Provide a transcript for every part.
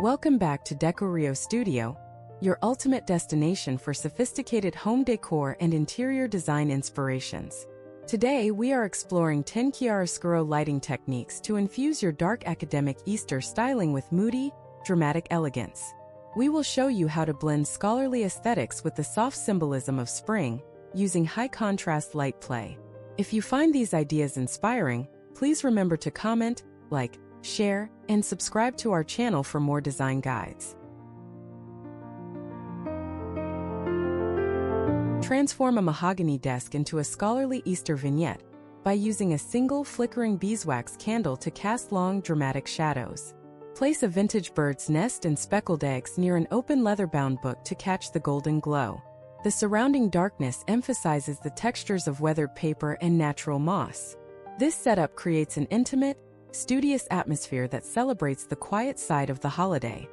Welcome back to Decorio Studio, your ultimate destination for sophisticated home decor and interior design inspirations. Today, we are exploring 10 chiaroscuro lighting techniques to infuse your dark academic Easter styling with moody, dramatic elegance. We will show you how to blend scholarly aesthetics with the soft symbolism of spring, using high-contrast light play. If you find these ideas inspiring, please remember to comment, like, share, and subscribe to our channel for more design guides. Transform a mahogany desk into a scholarly Easter vignette by using a single flickering beeswax candle to cast long, dramatic shadows. Place a vintage bird's nest and speckled eggs near an open leather-bound book to catch the golden glow. The surrounding darkness emphasizes the textures of weathered paper and natural moss. This setup creates an intimate, studious atmosphere that celebrates the quiet side of the holiday.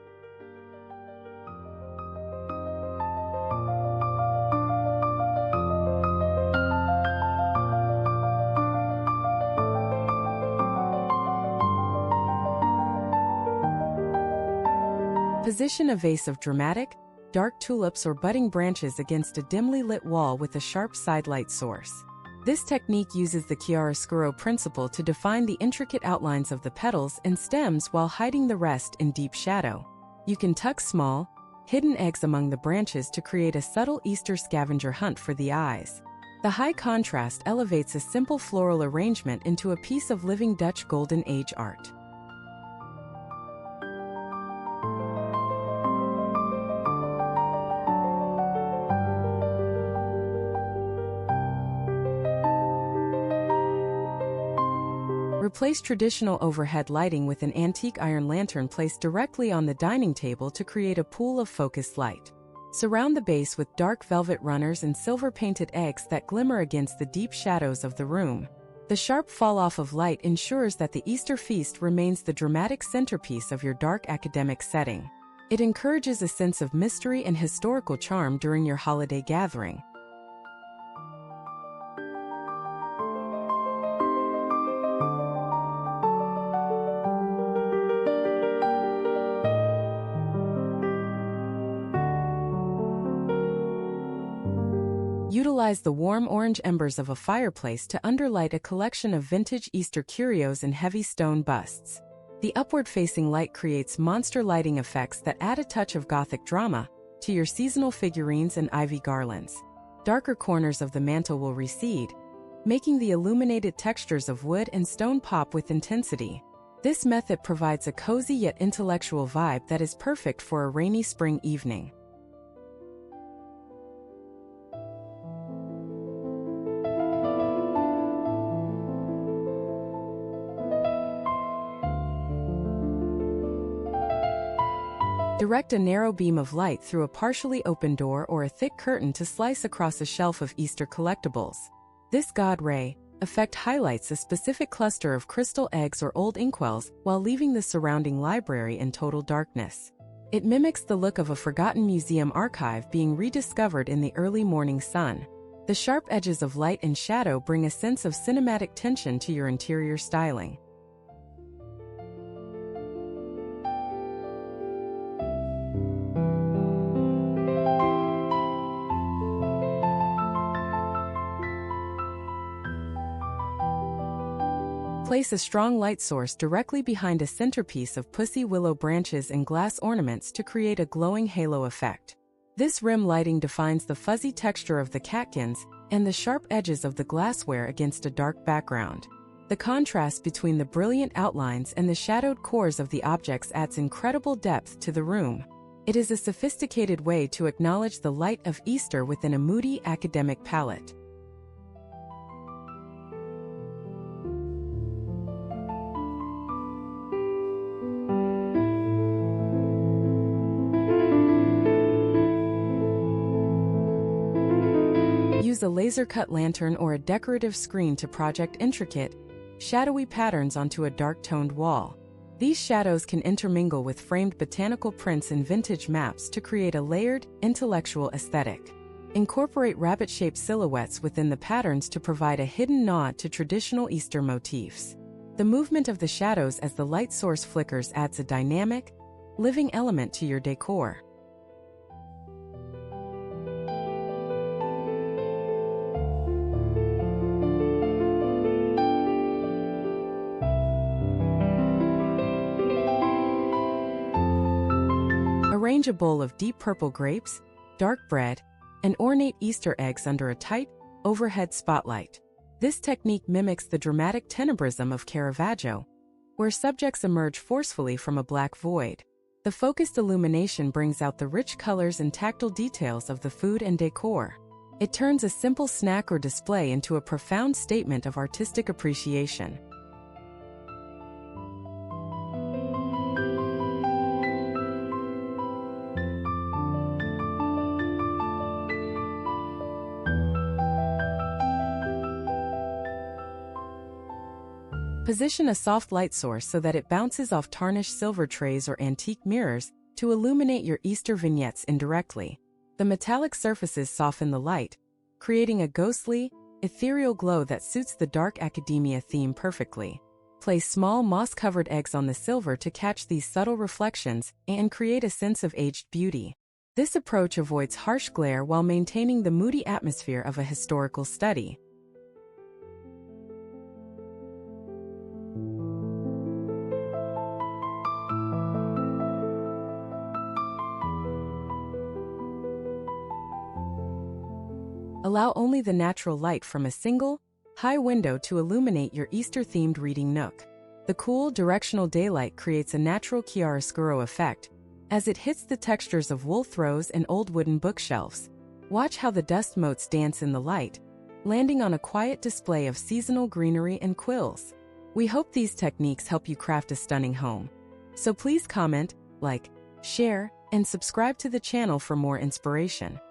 Position a vase of dramatic, dark tulips or budding branches against a dimly lit wall with a sharp sidelight source. This technique uses the chiaroscuro principle to define the intricate outlines of the petals and stems while hiding the rest in deep shadow. You can tuck small, hidden eggs among the branches to create a subtle Easter scavenger hunt for the eyes. The high contrast elevates a simple floral arrangement into a piece of living Dutch Golden Age art. Replace traditional overhead lighting with an antique iron lantern placed directly on the dining table to create a pool of focused light. Surround the base with dark velvet runners and silver-painted eggs that glimmer against the deep shadows of the room. The sharp fall-off of light ensures that the Easter feast remains the dramatic centerpiece of your dark academic setting. It encourages a sense of mystery and historical charm during your holiday gathering. Utilize the warm orange embers of a fireplace to underlight a collection of vintage Easter curios and heavy stone busts. The upward-facing light creates monster lighting effects that add a touch of Gothic drama to your seasonal figurines and ivy garlands. Darker corners of the mantel will recede, making the illuminated textures of wood and stone pop with intensity. This method provides a cozy yet intellectual vibe that is perfect for a rainy spring evening. Direct a narrow beam of light through a partially open door or a thick curtain to slice across a shelf of Easter collectibles. This God ray effect highlights a specific cluster of crystal eggs or old inkwells while leaving the surrounding library in total darkness. It mimics the look of a forgotten museum archive being rediscovered in the early morning sun. The sharp edges of light and shadow bring a sense of cinematic tension to your interior styling. Place a strong light source directly behind a centerpiece of pussy willow branches and glass ornaments to create a glowing halo effect. This rim lighting defines the fuzzy texture of the catkins and the sharp edges of the glassware against a dark background. The contrast between the brilliant outlines and the shadowed cores of the objects adds incredible depth to the room. It is a sophisticated way to acknowledge the light of Easter within a moody academic palette. Use a laser-cut lantern or a decorative screen to project intricate, shadowy patterns onto a dark-toned wall. These shadows can intermingle with framed botanical prints and vintage maps to create a layered, intellectual aesthetic. Incorporate rabbit-shaped silhouettes within the patterns to provide a hidden nod to traditional Easter motifs. The movement of the shadows as the light source flickers adds a dynamic, living element to your decor. Arrange a bowl of deep purple grapes, dark bread, and ornate Easter eggs under a tight, overhead spotlight. This technique mimics the dramatic tenebrism of Caravaggio, where subjects emerge forcefully from a black void. The focused illumination brings out the rich colors and tactile details of the food and decor. It turns a simple snack or display into a profound statement of artistic appreciation. Position a soft light source so that it bounces off tarnished silver trays or antique mirrors to illuminate your Easter vignettes indirectly. The metallic surfaces soften the light, creating a ghostly, ethereal glow that suits the dark academia theme perfectly. Place small moss-covered eggs on the silver to catch these subtle reflections and create a sense of aged beauty. This approach avoids harsh glare while maintaining the moody atmosphere of a historical study. Allow only the natural light from a single, high window to illuminate your Easter-themed reading nook. The cool, directional daylight creates a natural chiaroscuro effect, as it hits the textures of wool throws and old wooden bookshelves. Watch how the dust motes dance in the light, landing on a quiet display of seasonal greenery and quills. We hope these techniques help you craft a stunning home. So please comment, like, share, and subscribe to the channel for more inspiration.